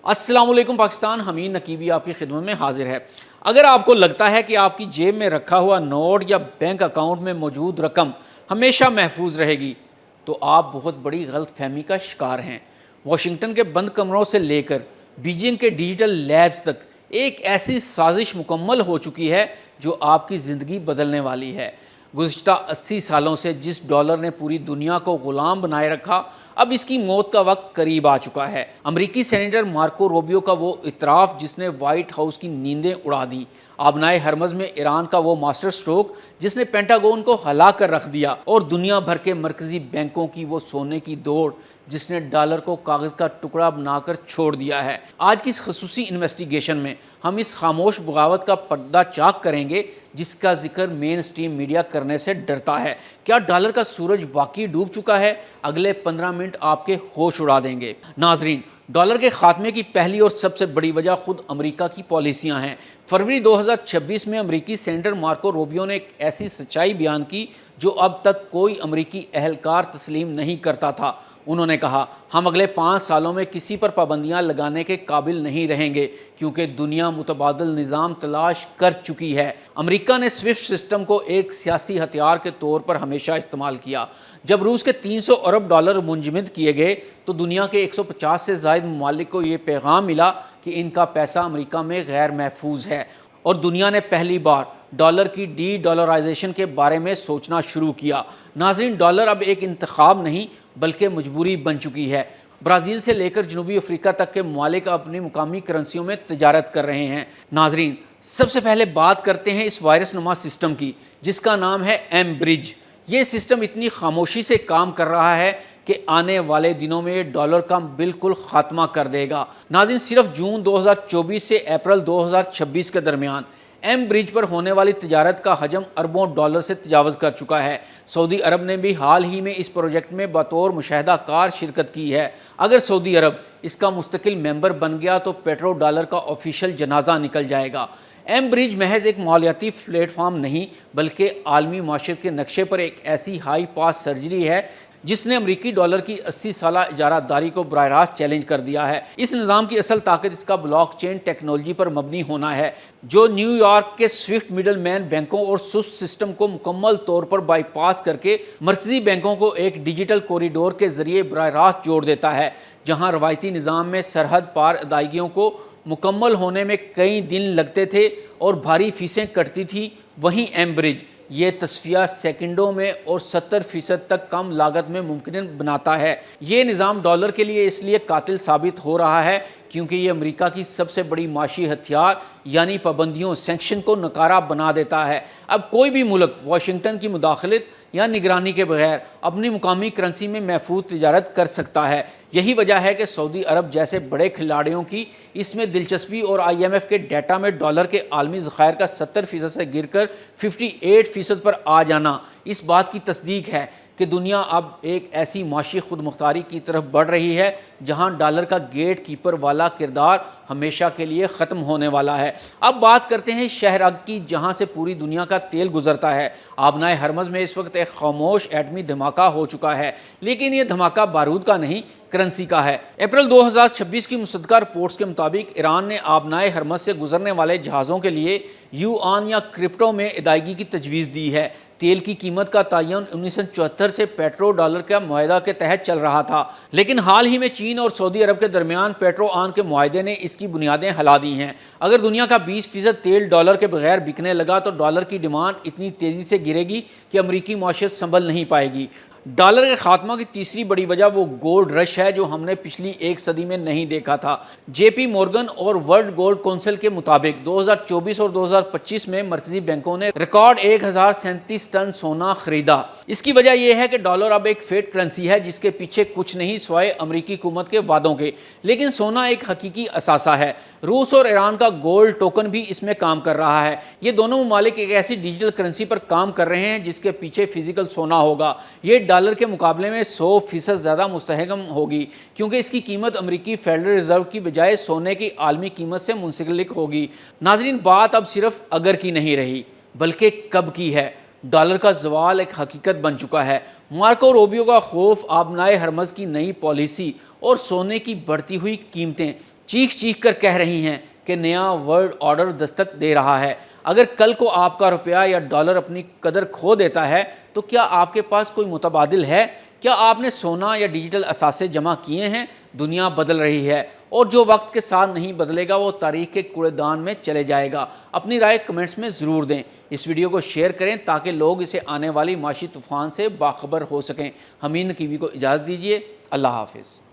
السلام علیکم پاکستان، حمید نقیبی آپ کی خدمت میں حاضر ہے۔ اگر آپ کو لگتا ہے کہ آپ کی جیب میں رکھا ہوا نوٹ یا بینک اکاؤنٹ میں موجود رقم ہمیشہ محفوظ رہے گی تو آپ بہت بڑی غلط فہمی کا شکار ہیں۔ واشنگٹن کے بند کمروں سے لے کر بیجنگ کے ڈیجیٹل لیبز تک ایک ایسی سازش مکمل ہو چکی ہے جو آپ کی زندگی بدلنے والی ہے۔ گزشتہ 80 سالوں سے جس ڈالر نے پوری دنیا کو غلام بنائے رکھا، اب اس کی موت کا وقت قریب آ چکا ہے۔ امریکی سینیٹر مارکو روبیو کا وہ اعتراف جس نے وائٹ ہاؤس کی نیندیں اڑا دیں، آبنائے ہرمز میں ایران کا وہ ماسٹر سٹروک جس نے پینٹاگون کو ہلا کر رکھ دیا، اور دنیا بھر کے مرکزی بینکوں کی وہ سونے کی دوڑ جس نے ڈالر کو کاغذ کا ٹکڑا بنا کر چھوڑ دیا ہے۔ آج کی اس خصوصی انویسٹیگیشن میں ہم اس خاموش بغاوت کا پردہ چاک کریں گے جس کا ذکر مین اسٹریم میڈیا کرنے سے ڈرتا ہے۔ کیا ڈالر کا سورج واقعی ڈوب چکا ہے؟ اگلے 15 منٹ آپ کے ہوش اڑا دیں گے۔ ناظرین، ڈالر کے خاتمے کی پہلی اور سب سے بڑی وجہ خود امریکہ کی پالیسیاں ہیں۔ فروری 2026 میں امریکی سینیٹر مارکو روبیو نے ایک ایسی سچائی بیان کی جو اب تک کوئی امریکی اہلکار تسلیم نہیں کرتا تھا۔ انہوں نے کہا، ہم اگلے 5 سالوں میں کسی پر پابندیاں لگانے کے قابل نہیں رہیں گے کیونکہ دنیا متبادل نظام تلاش کر چکی ہے۔ امریکہ نے سوئفٹ سسٹم کو ایک سیاسی ہتھیار کے طور پر ہمیشہ استعمال کیا۔ جب روس کے 300 ارب ڈالر منجمد کیے گئے تو دنیا کے 150 سے زائد ممالک کو یہ پیغام ملا کہ ان کا پیسہ امریکہ میں غیر محفوظ ہے، اور دنیا نے پہلی بار ڈالر کی ڈی ڈالرائزیشن کے بارے میں سوچنا شروع کیا۔ ناظرین، ڈالر اب ایک انتخاب نہیں بلکہ مجبوری بن چکی ہے۔ برازیل سے لے کر جنوبی افریقہ تک کے ممالک اپنی مقامی کرنسیوں میں تجارت کر رہے ہیں۔ ناظرین، سب سے پہلے بات کرتے ہیں اس وائرس نما سسٹم کی جس کا نام ہے ایم برج۔ یہ سسٹم اتنی خاموشی سے کام کر رہا ہے کہ آنے والے دنوں میں یہ ڈالر کا بالکل خاتمہ کر دے گا۔ ناظرین، صرف جون 2024 سے اپریل 2026 کے درمیان ایم برج پر ہونے والی تجارت کا حجم اربوں ڈالر سے تجاوز کر چکا ہے۔ سعودی عرب نے بھی حال ہی میں اس پروجیکٹ میں بطور مشاہدہ کار شرکت کی ہے۔ اگر سعودی عرب اس کا مستقل ممبر بن گیا تو پیٹرو ڈالر کا آفیشیل جنازہ نکل جائے گا۔ ایم برج محض ایک مالیاتی پلیٹ فارم نہیں بلکہ عالمی معیشت کے نقشے پر ایک ایسی ہائی پاس سرجری ہے جس نے امریکی ڈالر کی 80 سالہ اجارہ داری کو براہ راست چیلنج کر دیا ہے۔ اس نظام کی اصل طاقت اس کا بلاک چین ٹیکنالوجی پر مبنی ہونا ہے جو نیو یارک کے سوئفٹ مڈل مین بینکوں اور سوس سسٹم کو مکمل طور پر بائی پاس کر کے مرکزی بینکوں کو ایک ڈیجیٹل کوریڈور کے ذریعے براہ راست جوڑ دیتا ہے۔ جہاں روایتی نظام میں سرحد پار ادائیگیوں کو مکمل ہونے میں کئی دن لگتے تھے اور بھاری فیسیں کٹتی تھیں، وہیں ایم برج یہ تصفیہ سیکنڈوں میں اور 70% تک کم لاگت میں ممکن بناتا ہے۔ یہ نظام ڈالر کے لیے اس لیے قاتل ثابت ہو رہا ہے کیونکہ یہ امریکہ کی سب سے بڑی معاشی ہتھیار یعنی پابندیوں سینکشن کو ناکارہ بنا دیتا ہے۔ اب کوئی بھی ملک واشنگٹن کی مداخلت یا نگرانی کے بغیر اپنی مقامی کرنسی میں محفوظ تجارت کر سکتا ہے۔ یہی وجہ ہے کہ سعودی عرب جیسے بڑے کھلاڑیوں کی اس میں دلچسپی اور آئی ایم ایف کے ڈیٹا میں ڈالر کے عالمی ذخائر کا 70% سے گر کر 58% پر آ جانا اس بات کی تصدیق ہے کہ دنیا اب ایک ایسی معاشی خود مختاری کی طرف بڑھ رہی ہے جہاں ڈالر کا گیٹ کیپر والا کردار ہمیشہ کے لیے ختم ہونے والا ہے۔ اب بات کرتے ہیں شہرگ کی جہاں سے پوری دنیا کا تیل گزرتا ہے۔ آبنائے ہرمز میں اس وقت ایک خاموش ایٹمی دھماکہ ہو چکا ہے، لیکن یہ دھماکہ بارود کا نہیں، کرنسی کا ہے۔ اپریل 2026 کی مصدقہ رپورٹس کے مطابق ایران نے آبنائے ہرمز سے گزرنے والے جہازوں کے لیے یوآن یا کرپٹو میں ادائیگی کی تجویز دی ہے۔ تیل کی قیمت کا تعین 1974 سے پیٹرو ڈالر کا معاہدہ کے تحت چل رہا تھا، لیکن حال ہی میں چین اور سعودی عرب کے درمیان پیٹرو آن کے معاہدے نے اس کی بنیادیں ہلا دی ہیں۔ اگر دنیا کا 20% تیل ڈالر کے بغیر بکنے لگا تو ڈالر کی ڈیمانڈ اتنی تیزی سے گرے گی کہ امریکی معیشت سنبھل نہیں پائے گی۔ ڈالر کے خاتمہ کی تیسری بڑی وجہ وہ گولڈ رش ہے جو ہم نے پچھلی ایک صدی میں نہیں دیکھا تھا۔ جے پی مورگن اور ورلڈ گولڈ کونسل کے مطابق 2024 اور 2025 میں مرکزی بینکوں نے ریکارڈ 1037 ٹن سونا خریدا۔ اس کی وجہ یہ ہے کہ ڈالر اب ایک فیٹ کرنسی ہے جس کے پیچھے کچھ نہیں سوائے امریکی حکومت کے وعدوں کے، لیکن سونا ایک حقیقی اثاثہ ہے۔ روس اور ایران کا گولڈ ٹوکن بھی اس میں کام کر رہا ہے۔ یہ دونوں ممالک ایک ایسی ڈیجیٹل کرنسی پر کام کر رہے ہیں جس کے پیچھے فزیکل سونا ہوگا۔ یہ ڈالر کے مقابلے میں 100% زیادہ مستحکم ہوگی کیونکہ اس کی قیمت امریکی فیڈرل ریزرو کی بجائے سونے کی عالمی قیمت سے منسلک ہوگی۔ ناظرین، بات اب صرف اگر کی نہیں رہی بلکہ کب کی ہے۔ ڈالر کا زوال ایک حقیقت بن چکا ہے۔ مارکو روبیو کا خوف آبنائے ہرمز کی نئی پالیسی اور سونے کی بڑھتی ہوئی قیمتیں چیخ چیخ کر کہہ رہی ہیں کہ نیا ورلڈ آرڈر دستک دے رہا ہے۔ اگر کل کو آپ کا روپیہ یا ڈالر اپنی قدر کھو دیتا ہے تو کیا آپ کے پاس کوئی متبادل ہے؟ کیا آپ نے سونا یا ڈیجیٹل اثاثے جمع کیے ہیں؟ دنیا بدل رہی ہے اور جو وقت کے ساتھ نہیں بدلے گا وہ تاریخ کے کوڑے دان میں چلے جائے گا۔ اپنی رائے کمنٹس میں ضرور دیں۔ اس ویڈیو کو شیئر کریں تاکہ لوگ اسے آنے والی معاشی طوفان سے باخبر ہو سکیں۔ حمید نقیبی کو اجازت دیجیے۔ اللہ حافظ۔